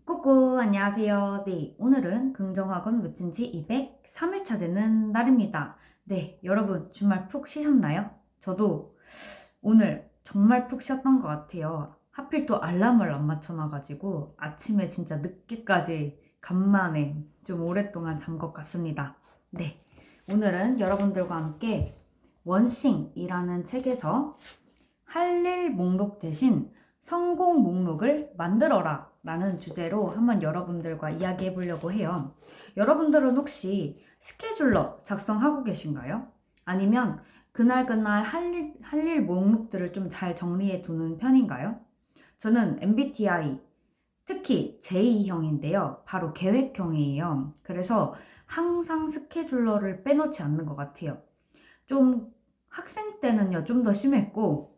꾸꾸 안녕하세요. 네, 오늘은 긍정학원 묻힌 지 203일차 되는 날입니다. 네, 여러분 주말 푹 쉬셨나요? 저도 오늘 정말 푹 쉬었던 것 같아요. 하필 또 알람을 안 맞춰놔가지고 아침에 진짜 늦게까지 간만에 좀 오랫동안 잔 것 같습니다. 네, 오늘은 여러분들과 함께 원싱이라는 책에서 할 일 목록 대신 성공 목록을 만들어라 라는 주제로 한번 여러분들과 이야기해 보려고 해요. 여러분들은 혹시 스케줄러 작성하고 계신가요? 아니면 그날그날 할 일 목록들을 좀 잘 정리해 두는 편인가요? 저는 MBTI, 특히 J형인데요. 바로 계획형이에요. 그래서 항상 스케줄러를 빼놓지 않는 것 같아요. 좀 학생 때는요, 좀 더 심했고,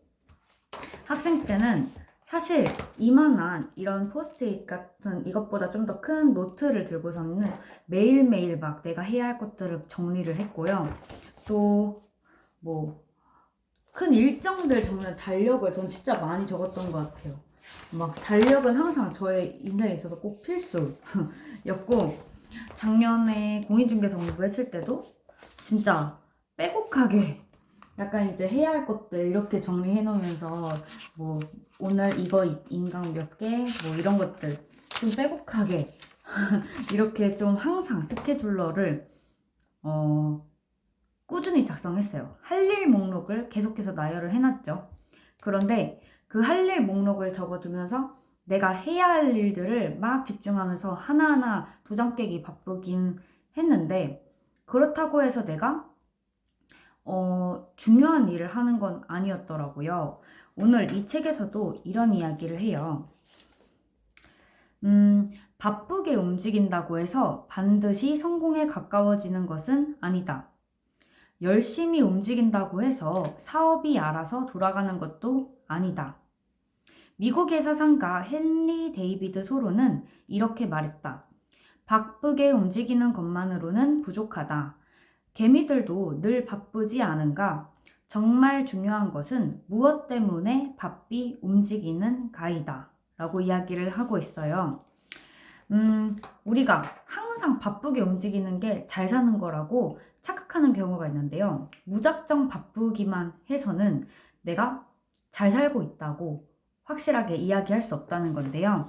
학생 때는 사실 이만한 이런 포스트잇 같은 이것보다 좀 더 큰 노트를 들고서는 매일매일 막 내가 해야 할 것들을 정리를 했고요. 또 뭐 큰 일정들 적는 달력을 전 진짜 많이 적었던 것 같아요. 막 달력은 항상 저의 인생에 있어서 꼭 필수였고, 작년에 공인중개사 공부했을 때도 진짜 빼곡하게 약간 이제 해야 할 것들 이렇게 정리해 놓으면서 뭐 오늘 이거 인강 몇 개 뭐 이런 것들 좀 빼곡하게 이렇게 좀 항상 스케줄러를 꾸준히 작성했어요. 할 일 목록을 계속해서 나열을 해놨죠. 그런데 그 할 일 목록을 적어두면서 내가 해야 할 일들을 막 집중하면서 하나하나 도장 깨기 바쁘긴 했는데, 그렇다고 해서 내가 중요한 일을 하는 건 아니었더라고요. 오늘 이 책에서도 이런 이야기를 해요. 바쁘게 움직인다고 해서 반드시 성공에 가까워지는 것은 아니다. 열심히 움직인다고 해서 사업이 알아서 돌아가는 것도 아니다. 미국의 사상가 헨리 데이비드 소로는 이렇게 말했다. 바쁘게 움직이는 것만으로는 부족하다. 개미들도 늘 바쁘지 않은가? 정말 중요한 것은 무엇 때문에 바삐 움직이는 가이다. 라고 이야기를 하고 있어요. 우리가 항상 바쁘게 움직이는 게 잘 사는 거라고 착각하는 경우가 있는데요. 무작정 바쁘기만 해서는 내가 잘 살고 있다고 확실하게 이야기할 수 없다는 건데요.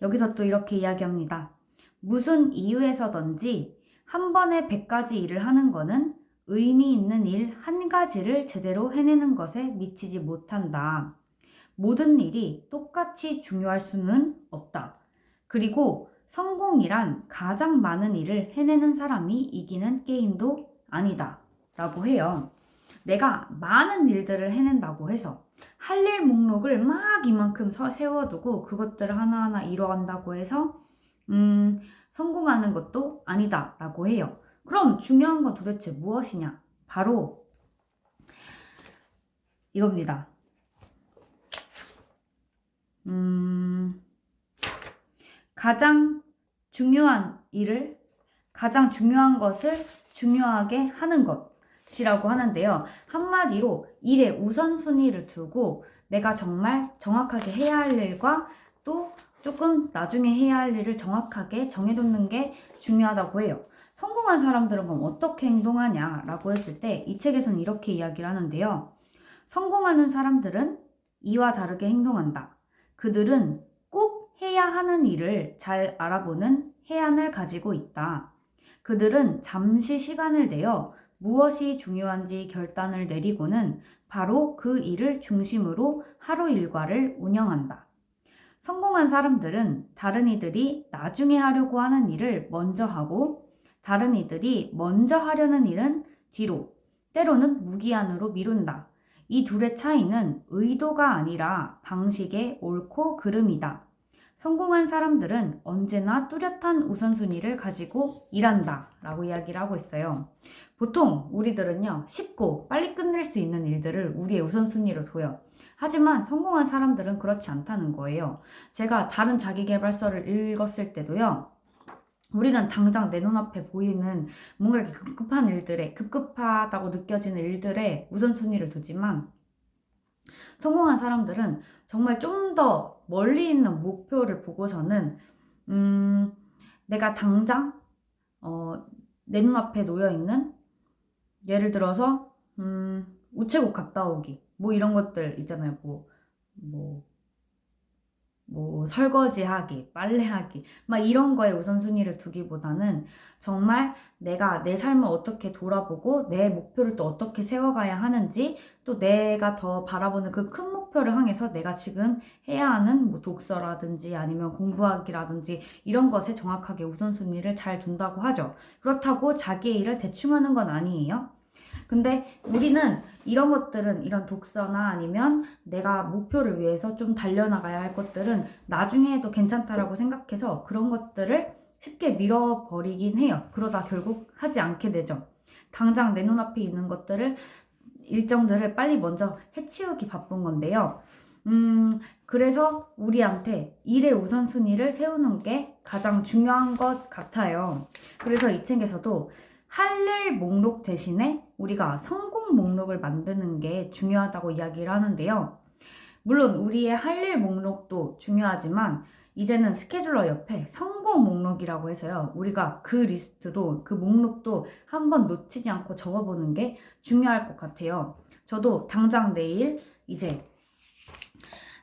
여기서 또 이렇게 이야기합니다. 무슨 이유에서든지 한 번에 100가지 일을 하는 거는 의미 있는 일 한 가지를 제대로 해내는 것에 미치지 못한다. 모든 일이 똑같이 중요할 수는 없다. 그리고 성공이란 가장 많은 일을 해내는 사람이 이기는 게임도 아니다. 라고 해요. 내가 많은 일들을 해낸다고 해서 할 일 목록을 막 이만큼 세워두고 그것들을 하나하나 이뤄간다고 해서 성공하는 것도 아니다 라고 해요. 그럼 중요한 건 도대체 무엇이냐? 바로 이겁니다. 가장 중요한 일을, 가장 중요한 것을 중요하게 하는 것이라고 하는데요. 한마디로 일의 우선순위를 두고 내가 정말 정확하게 해야 할 일과 또 조금 나중에 해야 할 일을 정확하게 정해놓는 게 중요하다고 해요. 성공한 사람들은 그럼 어떻게 행동하냐라고 했을 때 이 책에서는 이렇게 이야기를 하는데요. 성공하는 사람들은 이와 다르게 행동한다. 그들은 꼭 해야 하는 일을 잘 알아보는 해안을 가지고 있다. 그들은 잠시 시간을 내어 무엇이 중요한지 결단을 내리고는 바로 그 일을 중심으로 하루 일과를 운영한다. 성공한 사람들은 다른 이들이 나중에 하려고 하는 일을 먼저 하고 다른 이들이 먼저 하려는 일은 뒤로, 때로는 무기한으로 미룬다. 이 둘의 차이는 의도가 아니라 방식의 옳고 그름이다. 성공한 사람들은 언제나 뚜렷한 우선순위를 가지고 일한다 라고 이야기를 하고 있어요. 보통 우리들은요, 쉽고 빨리 끝낼 수 있는 일들을 우리의 우선순위로 둬요. 하지만 성공한 사람들은 그렇지 않다는 거예요. 제가 다른 자기계발서를 읽었을 때도요, 우리는 당장 내 눈앞에 보이는 뭔가 이렇게 급급한 일들에, 급급하다고 느껴지는 일들에 우선순위를 두지만 성공한 사람들은 정말 좀 더 멀리 있는 목표를 보고서는 내가 당장 내 눈앞에 놓여있는, 예를 들어서 우체국 갔다 오기 뭐 이런 것들 있잖아요. 뭐, 뭐 설거지하기, 빨래하기 막 이런 거에 우선순위를 두기보다는 정말 내가 내 삶을 어떻게 돌아보고 내 목표를 또 어떻게 세워가야 하는지, 또 내가 더 바라보는 그 큰 목표를 향해서 내가 지금 해야 하는 뭐 독서라든지 아니면 공부하기라든지 이런 것에 정확하게 우선순위를 잘 둔다고 하죠. 그렇다고 자기의 일을 대충 하는 건 아니에요. 근데 우리는 이런 것들은, 이런 독서나 아니면 내가 목표를 위해서 좀 달려나가야 할 것들은 나중에 해도 괜찮다라고 생각해서 그런 것들을 쉽게 밀어버리긴 해요. 그러다 결국 하지 않게 되죠. 당장 내 눈앞에 있는 것들을, 일정들을 빨리 먼저 해치우기 바쁜 건데요. 그래서 우리한테 일의 우선순위를 세우는 게 가장 중요한 것 같아요. 그래서 이 책에서도 할 일 목록 대신에 우리가 성공 목록을 만드는 게 중요하다고 이야기를 하는데요. 물론 우리의 할 일 목록도 중요하지만 이제는 스케줄러 옆에 성공 목록이라고 해서요. 우리가 그 리스트도, 그 목록도 한번 놓치지 않고 적어보는 게 중요할 것 같아요. 저도 당장 내일 이제,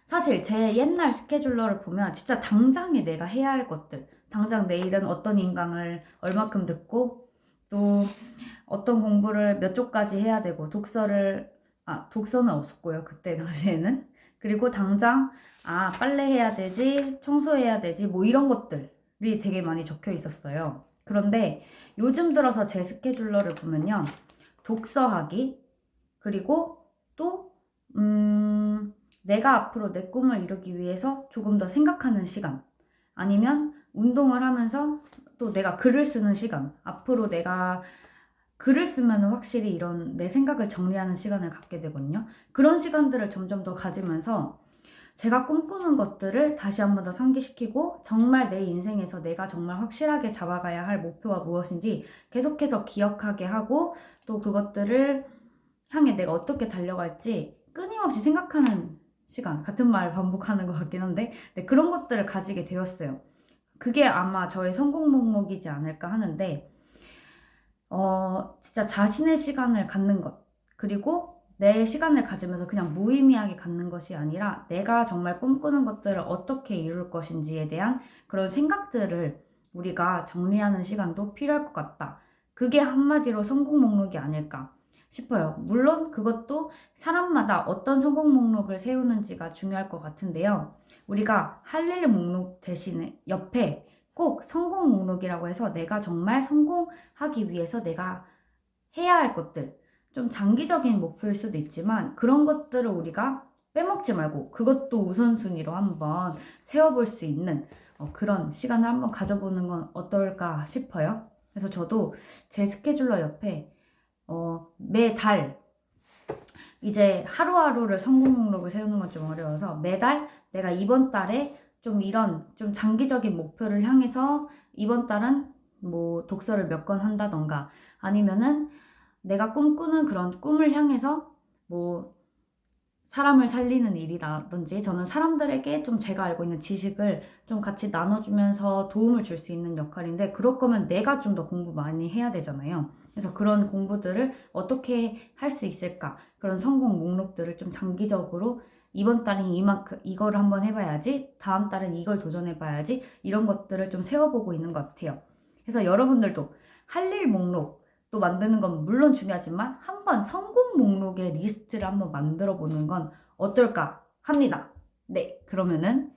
사실 제 옛날 스케줄러를 보면 진짜 당장에 내가 해야 할 것들, 당장 내일은 어떤 인강을 얼마큼 듣고 또 어떤 공부를 몇 조까지 해야 되고, 독서는 없었고요, 그때 당시에는. 그리고 당장 빨래 해야 되지, 청소해야 되지, 뭐 이런 것들이 되게 많이 적혀 있었어요. 그런데 요즘 들어서 제 스케줄러를 보면요, 독서하기, 그리고 또 내가 앞으로 내 꿈을 이루기 위해서 조금 더 생각하는 시간, 아니면 운동을 하면서 또 내가 글을 쓰는 시간, 앞으로 내가 글을 쓰면 확실히 이런 내 생각을 정리하는 시간을 갖게 되거든요. 그런 시간들을 점점 더 가지면서 제가 꿈꾸는 것들을 다시 한 번 더 상기시키고, 정말 내 인생에서 내가 정말 확실하게 잡아가야 할 목표가 무엇인지 계속해서 기억하게 하고, 또 그것들을 향해 내가 어떻게 달려갈지 끊임없이 생각하는 시간, 같은 말 반복하는 것 같긴 한데, 네, 그런 것들을 가지게 되었어요. 그게 아마 저의 성공 목록이지 않을까 하는데, 진짜 자신의 시간을 갖는 것, 그리고 내 시간을 가지면서 그냥 무의미하게 갖는 것이 아니라 내가 정말 꿈꾸는 것들을 어떻게 이룰 것인지에 대한 그런 생각들을 우리가 정리하는 시간도 필요할 것 같다. 그게 한마디로 성공 목록이 아닐까 싶어요. 물론 그것도 사람마다 어떤 성공 목록을 세우는지가 중요할 것 같은데요. 우리가 할 일 목록 대신에 옆에 꼭 성공 목록이라고 해서 내가 정말 성공하기 위해서 내가 해야 할 것들, 좀 장기적인 목표일 수도 있지만 그런 것들을 우리가 빼먹지 말고 그것도 우선순위로 한번 세워볼 수 있는 그런 시간을 한번 가져보는 건 어떨까 싶어요. 그래서 저도 제 스케줄러 옆에 매달, 이제 하루하루를 성공 목록을 세우는 건 좀 어려워서 매달 내가 이번 달에 좀 이런 좀 장기적인 목표를 향해서 이번 달은 뭐 독서를 몇 권 한다던가, 아니면은 내가 꿈꾸는 그런 꿈을 향해서 뭐 사람을 살리는 일이라든지, 저는 사람들에게 좀 제가 알고 있는 지식을 좀 같이 나눠주면서 도움을 줄 수 있는 역할인데, 그럴 거면 내가 좀 더 공부 많이 해야 되잖아요. 그래서 그런 공부들을 어떻게 할 수 있을까, 그런 성공 목록들을 좀 장기적으로 이번 달엔 이만큼 이걸 한번 해봐야지, 다음 달엔 이걸 도전해봐야지, 이런 것들을 좀 세워보고 있는 것 같아요. 그래서 여러분들도 할 일 목록 또 만드는 건 물론 중요하지만 한번 성공 목록의 리스트를 한번 만들어 보는 건 어떨까 합니다. 네, 그러면은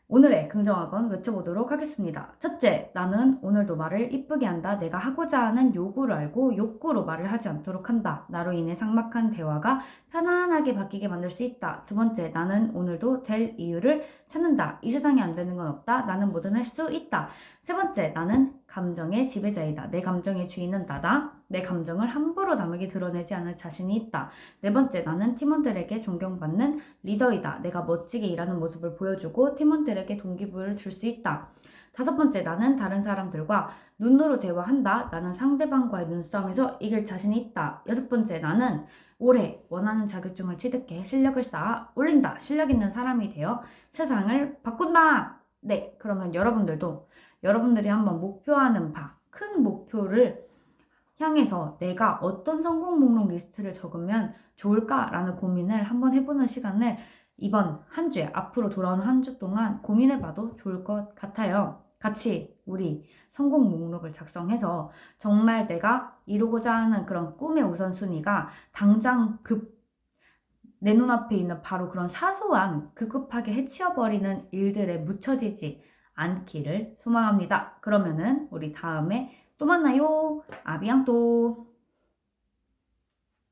오늘의 긍정학원 외쳐보도록 하겠습니다. 첫째, 나는 오늘도 말을 이쁘게 한다. 내가 하고자 하는 요구를 알고 욕구로 말을 하지 않도록 한다. 나로 인해 삭막한 대화가 편안하게 바뀌게 만들 수 있다. 두 번째, 나는 오늘도 될 이유를 찾는다. 이 세상에 안 되는 건 없다. 나는 뭐든 할 수 있다. 세 번째, 나는 감정의 지배자이다. 내 감정의 주인은 나다. 내 감정을 함부로 남에게 드러내지 않을 자신이 있다. 네 번째, 나는 팀원들에게 존경받는 리더이다. 내가 멋지게 일하는 모습을 보여주고 팀원들에게 동기부여를 줄 수 있다. 다섯 번째, 나는 다른 사람들과 눈으로 대화한다. 나는 상대방과의 눈싸움에서 이길 자신이 있다. 여섯 번째, 나는 올해 원하는 자격증을 취득해 실력을 쌓아 올린다. 실력 있는 사람이 되어 세상을 바꾼다. 네, 그러면 여러분들도 여러분들이 한번 목표하는 바, 큰 목표를 향해서 내가 어떤 성공 목록 리스트를 적으면 좋을까라는 고민을 한번 해보는 시간을 이번 한 주에, 앞으로 돌아오는 한 주 동안 고민해봐도 좋을 것 같아요. 같이 우리 성공 목록을 작성해서 정말 내가 이루고자 하는 그런 꿈의 우선순위가 당장 내 눈앞에 있는 바로 그런 사소한 급급하게 해치워버리는 일들에 묻혀지지 않기를 소망합니다. 그러면은 우리 다음에 또 만나요. 아비앙또.